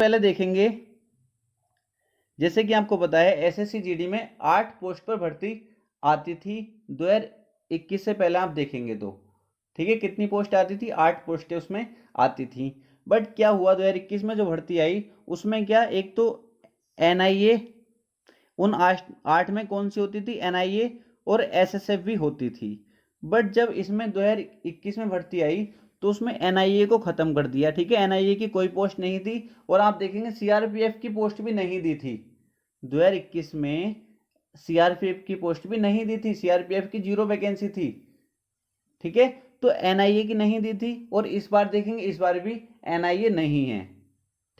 पहले देखेंगे, जैसे कि आपको पता है एसएससी जीडी में 8 पोस्ट पर भर्ती आती थी 2021 से पहले। आप देखेंगे तो ठीक है, कितनी पोस्ट आती थी, 8 पोस्टें उसमें आती थी। बट क्या हुआ 2021 में जो भर्ती आई उसमें क्या, एक तो एनआईए, उन 8 में कौन सी होती थी, एनआईए और एसएसएफ भी होती थी। बट जब इसमें 2021 में भर्ती आई तो उसमें एनआईए को खत्म कर दिया। ठीक है, एनआईए की कोई पोस्ट नहीं थी और आप देखेंगे सीआरपीएफ की पोस्ट भी नहीं दी थी 2021 में। सीआरपीएफ की पोस्ट भी नहीं दी थी, सीआरपीएफ की 0 वैकेंसी थी। ठीक है, तो एनआईए की नहीं दी थी और इस बार देखेंगे इस बार भी एनआईए नहीं है।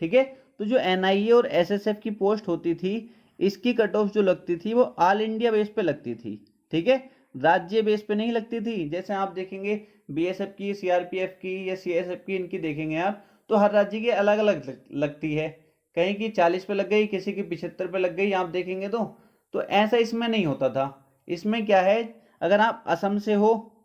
ठीक है, तो जो एनआईए और एसएसएफ की पोस्ट होती थी इसकी कट ऑफ जो लगती थी वो ऑल इंडिया बेस पे लगती थी। ठीक है, राज्य बेस पे नहीं लगती थी। जैसे आप देखेंगे बीएसएफ की, सीआरपीएफ की या सीएसएफ की, इनकी देखेंगे आप तो हर राज्य की अलग अलग लगती है। कहीं की 40 पे लग गई, किसी की 75 पे लग गई, आप देखेंगे तो ऐसा इसमें नहीं होता था। इसमें क्या है, अगर आप असम से हो,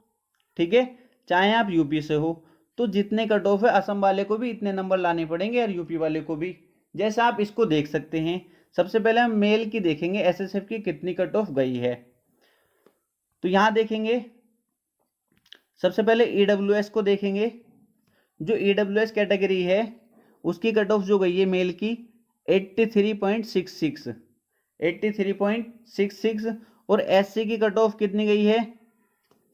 ठीक है, चाहे आप यूपी से हो, तो जितने कट ऑफ है असम वाले को भी इतने नंबर लाने पड़ेंगे और यूपी वाले को भी। जैसे आप इसको देख सकते हैं, सबसे पहले हम मेल की देखेंगे एसएसएफ की कितनी कट ऑफ गई है। तो यहां देखेंगे सबसे पहले ईडब्ल्यूएस को देखेंगे। जो ईडब्ल्यूएस कैटेगरी है उसकी कट ऑफ जो गई है मेल की 83.66, 83.66। और एससी की कट ऑफ कितनी गई है,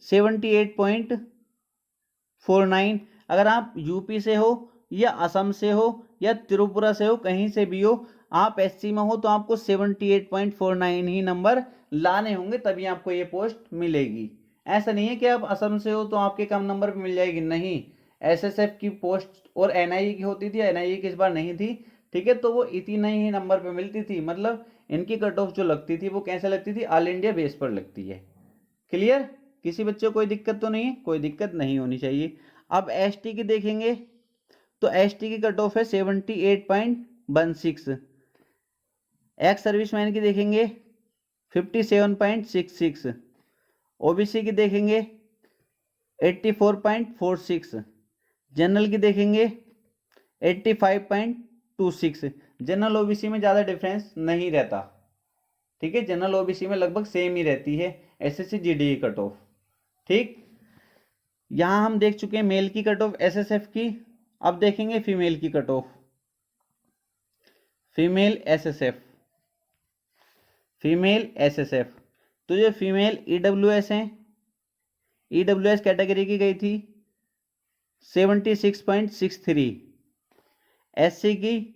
78.49। अगर आप यूपी से हो या असम से हो या त्रिपुरा से हो, कहीं से भी हो, आप एससी में हो तो आपको 78.49 ही नंबर लाने होंगे, तभी आपको ये पोस्ट मिलेगी। ऐसा नहीं है कि आप असम से हो तो आपके कम नंबर पे मिल जाएगी, नहीं। एसएसएफ की पोस्ट और एनआईए की होती थी, एनआईए की इस बार नहीं थी। ठीक है, तो वो इतनी ही नंबर पे मिलती थी। मतलब इनकी कट ऑफ जो लगती थी वो कैसे लगती थी, ऑल इंडिया बेस पर लगती है। क्लियर, किसी बच्चे को कोई दिक्कत तो नहीं है, कोई दिक्कत नहीं होनी चाहिए। अब एसटी की देखेंगे तो एसटी की कट ऑफ है 78.16। एक्स सर्विसमैन की देखेंगे 57.66। ओबीसी की देखेंगे 84.46। जनरल की देखेंगे 85.26। जनरल ओबीसी में ज़्यादा डिफरेंस नहीं रहता। ठीक है, जनरल ओबीसी में लगभग सेम ही रहती है एसएससी जीडी कट ऑफ। ठीक, यहां हम देख चुके हैं मेल की कट ऑफ एसएसएफ की। अब देखेंगे फीमेल की cut off, female SSF, female SSF. तो जो फीमेल ईडब्ल्यूएस हैं, ईडब्ल्यूएस कैटेगरी की गई थी 76.63, एससी की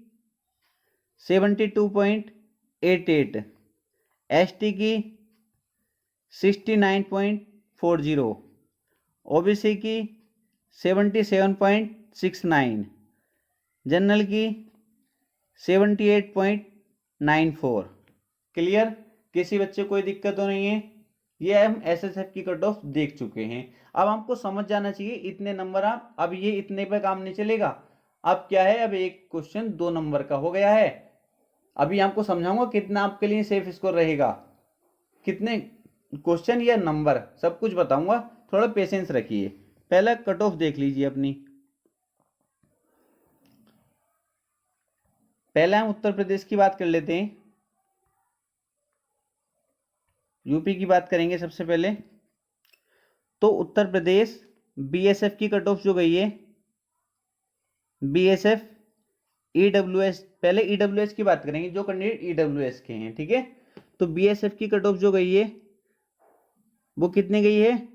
72.88, एसटी की 69.40, ओबीसी की 77.69, जनरल की 78.94। क्लियर, किसी बच्चे को कोई दिक्कत तो नहीं है। ये हम एसएसएफ की कट ऑफ देख चुके हैं। अब हमको समझ जाना चाहिए इतने नंबर आप, अब ये इतने पे काम नहीं चलेगा। अब क्या है, अब एक क्वेश्चन 2 नंबर का हो गया है। अभी आपको समझाऊंगा कितना आपके लिए सेफ स्कोर रहेगा, कितने क्वेश्चन या नंबर, सब कुछ बताऊंगा, थोड़ा पेशेंस रखिए। पहला कट ऑफ देख लीजिए अपनी। पहले हम उत्तर प्रदेश की बात कर लेते हैं, यूपी की बात करेंगे सबसे पहले। तो उत्तर प्रदेश बीएसएफ की कट ऑफ जो गई है, बीएसएफ ईडब्ल्यूएस, पहले ईडब्ल्यूएस की बात करेंगे जो कैंडिडेट ईडब्ल्यूएस के हैं। ठीक है, तो बीएसएफ की कट ऑफ जो गई है वो कितनी गई है,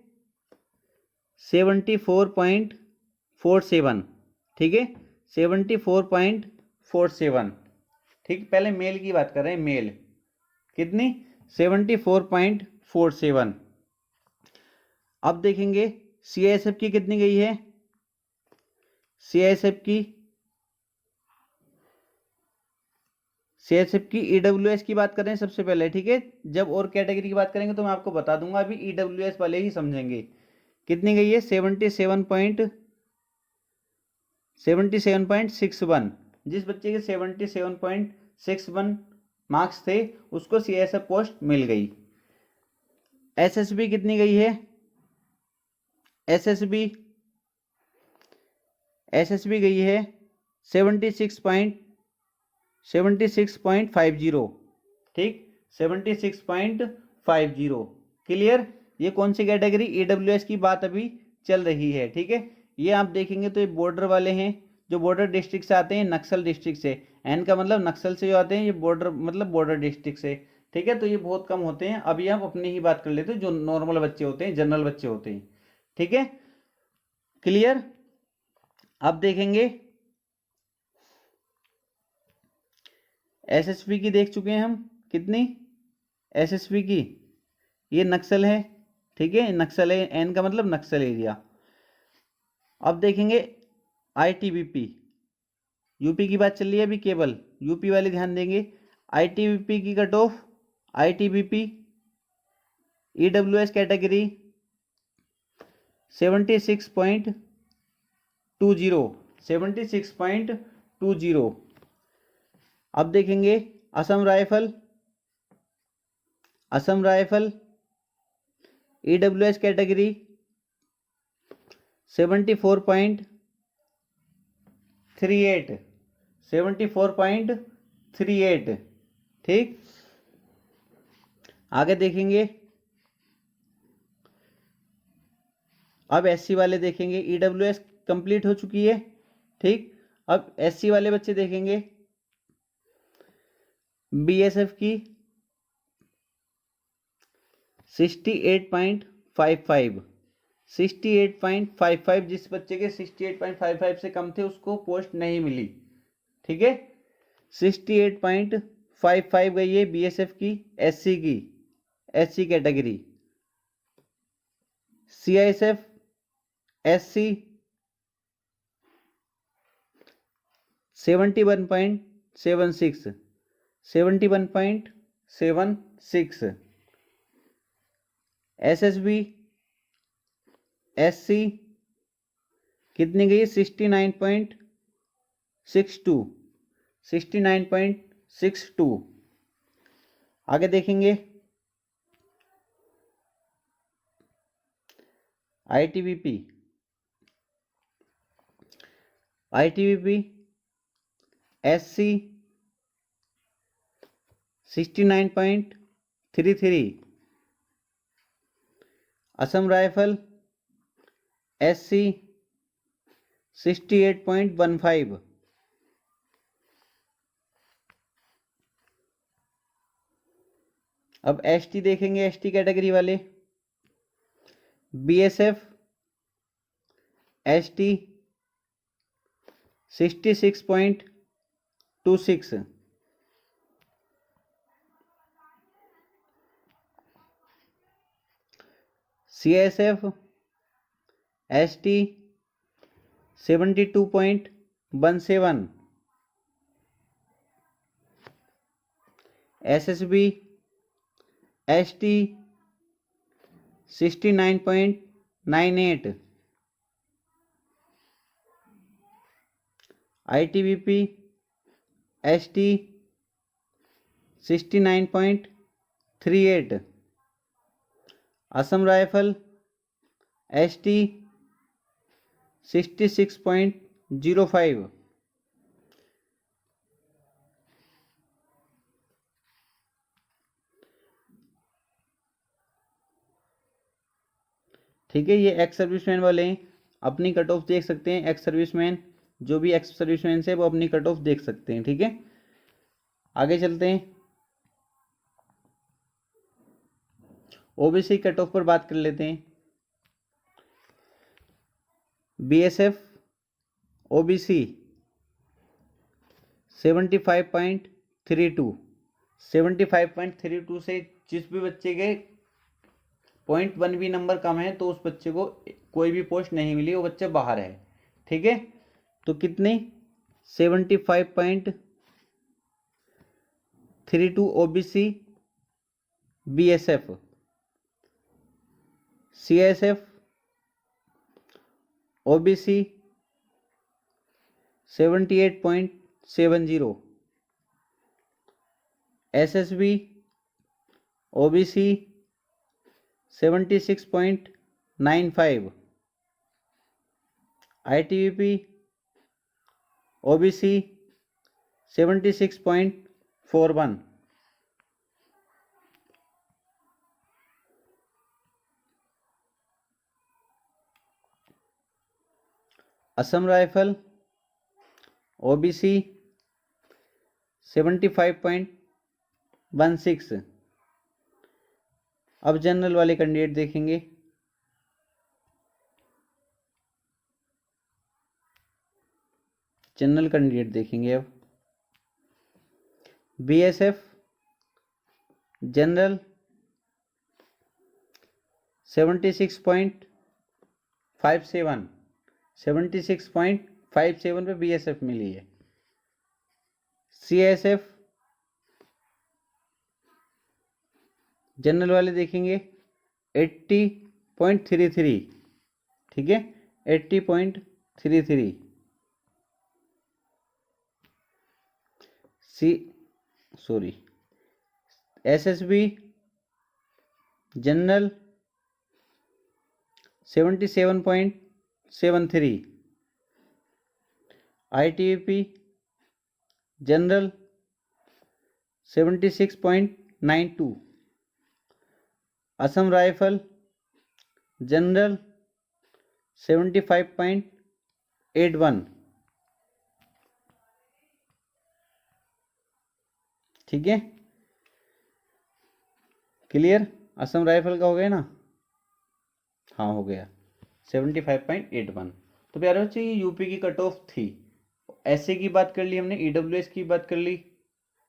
74.47। ठीक है, 74.47। ठीक, पहले मेल की बात कर रहे हैं, मेल कितनी, 74.47। अब देखेंगे सीआईएसएफ की कितनी गई है, सीआईएसएफ की ईडब्ल्यूएस की बात करें सबसे पहले। ठीक है, जब और कैटेगरी की बात करेंगे तो मैं आपको बता दूंगा, अभी ईडब्ल्यूएस वाले ही समझेंगे। कितनी गई है, 77.61। जिस बच्चे के 77.61 मार्क्स थे उसको सीआईएसएफ पोस्ट मिल गई। एसएसबी कितनी गई है, एसएसबी गई है 76.46। 76.50, ठीक, 76.50। क्लियर। ये कौन सी कैटेगरी, ईडब्ल्यूएस की बात अभी चल रही है, ठीक है। ये आप देखेंगे तो ये बॉर्डर वाले हैं, जो बॉर्डर डिस्ट्रिक्ट से आते हैं, नक्सल डिस्ट्रिक्ट से। एन का मतलब नक्सल से जो आते हैं, ये बॉर्डर मतलब बॉर्डर डिस्ट्रिक्ट से, ठीक है। तो ये बहुत कम होते हैं। अभी आप अपनी ही बात कर लेते हैं, जो नॉर्मल बच्चे होते हैं, जनरल बच्चे होते हैं, ठीक है। क्लियर। अब देखेंगे एसएसबी की, देख चुके हैं हम कितनी, एसएसबी की, ये नक्सल है, ठीक है, नक्सल है, एन का मतलब नक्सल एरिया। अब देखेंगे आईटीबीपी, यूपी की बात चल रही है अभी केवल, यूपी वाले ध्यान देंगे। आईटीबीपी की cut off, ITBP EWS category 76.20, 76.20। अब देखेंगे Assam rifle, Assam rifle EWS category 74.38, 74.38, ठीक। आगे देखेंगे, अब एससी वाले देखेंगे, ईडब्ल्यूएस कंप्लीट हो चुकी है, ठीक। अब एससी वाले बच्चे देखेंगे, बीएसएफ की 68.55, 68.55, जिस बच्चे के 68.55 से कम थे उसको पोस्ट नहीं मिली, ठीक है। 68.55 गई है बीएसएफ की, एससी की, SC category. CISF SC 71.76, 71.76। SSB SC कितनी गई, 69.62, 69.62। आगे देखेंगे ITBP, ITBP SC 69.33, Assam rifle SC 68.15। अब एसटी देखेंगे, एसटी कैटेगरी वाले, BSF ST 66.26, CSF ST 72.17, SSB ST 69.98, ITBP ST 69.38, Assam rifle ST 66.05। ठीक है, ये एक्स सर्विसमैन वाले हैं, अपनी कट ऑफ देख सकते हैं। एक्स सर्विसमैन, जो भी एक्स सर्विसमैन से वो अपनी कट ऑफ देख सकते हैं, ठीक है। आगे चलते हैं, ओबीसी कट ऑफ पर बात कर लेते हैं। बीएसएफ ओबीसी 75.32, 75.32 से जिस भी बच्चे के 0.1 भी नंबर कम है तो उस बच्चे को कोई भी पोस्ट नहीं मिली, वो बच्चे बाहर है, ठीक है। तो कितने, 75.32 OBC BSF, CSF OBC 78.70, SSB OBC 76.95, ITBP OBC 76.41। Assam rifle OBC 75.16। अब जनरल वाले कैंडिडेट देखेंगे। जनरल कैंडिडेट देखेंगे अब। बीएसएफ जनरल 76.57 76.57 पे बीएसएफ मिली है। सीएसएफ जनरल वाले देखेंगे 80.33। ठीक है, 80.33। SSB general 77.73। ITBP general 76.92। Assam rifle general 75.81। ठीक है, क्लियर। असम राइफल का हो गया ना? हाँ हो गया 75.81। तो प्यारे बच्चे ये यूपी की कट ऑफ थी। एसए की बात कर ली हमने, ईडब्ल्यूएस की बात कर ली,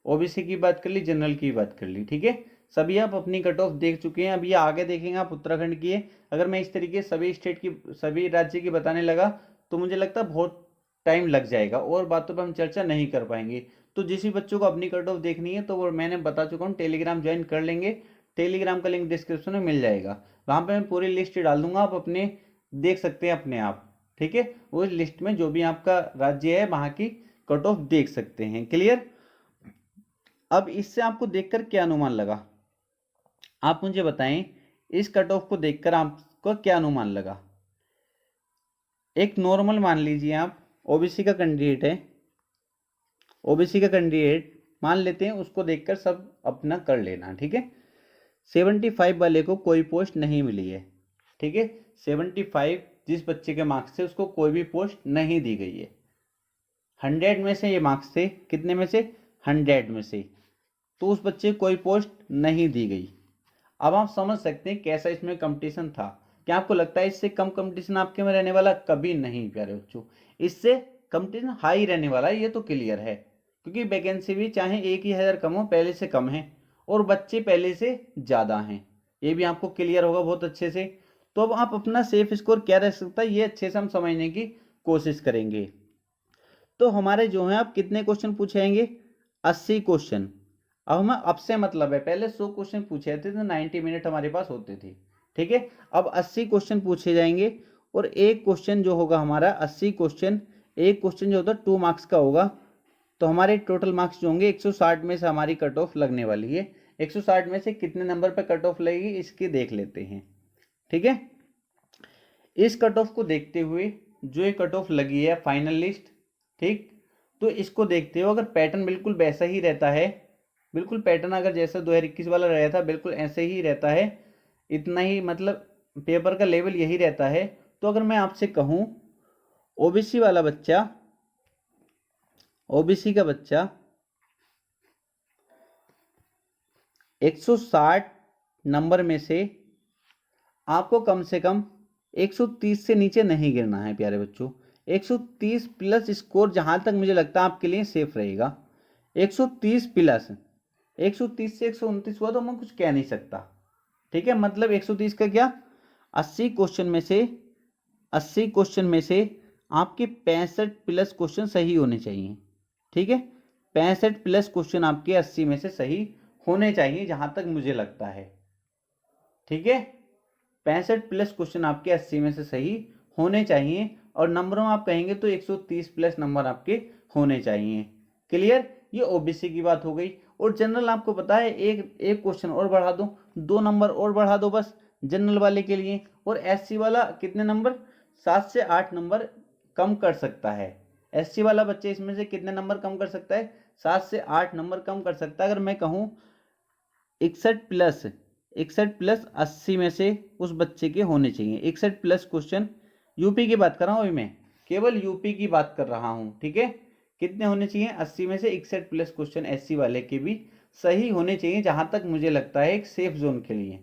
ओबीसी की बात कर ली, जनरल की बात कर ली। ठीक है, सभी आप अपनी कट ऑफ देख चुके हैं। अब ये आगे देखेंगे आप उत्तराखंड की है। अगर मैं इस तरीके सभी स्टेट की, सभी राज्य की बताने लगा तो मुझे लगता है बहुत टाइम लग जाएगा और बातों पर हम चर्चा नहीं कर पाएंगे। तो जिस भी बच्चों को अपनी कट ऑफ देखनी है तो वो मैंने बता चुका हूँ, टेलीग्राम ज्वाइन कर लेंगे। टेलीग्राम का लिंक डिस्क्रिप्शन में मिल जाएगा, वहाँ पे मैं पूरी लिस्ट डाल दूंगा, आप अपने देख सकते हैं अपने आप। ठीक है, उस लिस्ट में जो भी आपका राज्य है वहाँ की कट ऑफ देख सकते हैं। क्लियर। अब इससे आपको देखकर क्या अनुमान लगा, आप मुझे बताएं। इस कट ऑफ को देखकर आपको क्या अनुमान लगा? एक नॉर्मल मान लीजिए आप ओबीसी का कैंडिडेट है, ओबीसी का कैंडिडेट मान लेते हैं, उसको देखकर सब अपना कर लेना। ठीक है, 75 वाले को कोई पोस्ट नहीं मिली है। ठीक है, 75 जिस बच्चे के मार्क्स थे उसको कोई भी पोस्ट नहीं दी गई है। 100 में से ये मार्क्स थे, कितने में से? 100 में से। तो उस बच्चे को कोई पोस्ट नहीं दी गई। अब आप समझ सकते हैं कैसा इसमें कंपटीशन था। क्या आपको लगता है इससे कम कंपटीशन आपके में रहने वाला? कभी नहीं प्यारे बच्चों, इससे कंपटीशन हाई रहने वाला है, ये तो क्लियर है। क्योंकि वैकेंसी भी चाहे 1,000 कम हो, पहले से कम है और बच्चे पहले से ज़्यादा हैं, ये भी आपको क्लियर होगा बहुत अच्छे से। तो अब आप अपना सेफ स्कोर क्या रह सकता है ये अच्छे से हम समझने की कोशिश करेंगे। तो हमारे जो है आप कितने क्वेश्चन पूछे जाएंगे? 80 क्वेश्चन। अब हमें अब से मतलब है, पहले 100 क्वेश्चन पूछे जाते थे, 90 मिनट हमारे पास होते थे। ठीक है, अब 80 क्वेश्चन पूछे जाएंगे और एक क्वेश्चन जो होगा हमारा 80 क्वेश्चन, एक क्वेश्चन जो होता है 2 मार्क्स का होगा। तो हमारे टोटल मार्क्स जो होंगे 160 में से हमारी कट ऑफ लगने वाली है। 160 में से कितने नंबर पर कट ऑफ लगेगी इसकी देख लेते हैं। ठीक है, इस कट ऑफ को देखते हुए जो ये कट ऑफ लगी है फाइनल लिस्ट, ठीक, तो इसको देखते हुए अगर पैटर्न बिल्कुल वैसा ही रहता है, बिल्कुल पैटर्न अगर जैसा 2021 वाला रहा था बिल्कुल ऐसे ही रहता है, इतना ही मतलब पेपर का लेवल यही रहता है, तो अगर मैं आपसे कहूँ ओबीसी वाला बच्चा, ओबीसी का बच्चा 160 नंबर में से आपको कम से कम 130 से नीचे नहीं गिरना है प्यारे बच्चों। 130 प्लस स्कोर जहां तक मुझे लगता है आपके लिए सेफ रहेगा। 130 प्लस, 130 से 129 हुआ तो मैं कुछ कह नहीं सकता। ठीक है, मतलब 130 का क्या, 80 क्वेश्चन में से, 80 क्वेश्चन में से आपके 65 प्लस क्वेश्चन सही होने चाहिए। ठीक है, 65 प्लस क्वेश्चन आपके 80 में से सही होने चाहिए जहां तक मुझे लगता है। ठीक है, 65 प्लस क्वेश्चन आपके 80 में से सही होने चाहिए और नंबरों में आप कहेंगे तो 130 प्लस नंबर आपके होने चाहिए। क्लियर, ये ओबीसी की बात हो गई। और जनरल आपको पता है एक क्वेश्चन और बढ़ा दो, 2 नंबर और बढ़ा दो बस जनरल वाले के लिए। और एससी वाला कितने नंबर, 7 से 8 नंबर कम कर सकता है। एससी वाला बच्चे इसमें से कितने नंबर कम कर सकता है? 7 से 8 नंबर कम कर सकता है। अगर मैं कहूँ 61 प्लस 80 में से उस बच्चे के होने चाहिए। 61 प्लस क्वेश्चन यूपी की बात कर रहा हूँ अभी, मैं केवल यूपी की बात कर रहा हूँ, ठीक है। कितने होने चाहिए? 80 में से 61 प्लस क्वेश्चन एससी वाले के भी सही होने चाहिए, जहां तक मुझे लगता है एक सेफ जोन के लिए।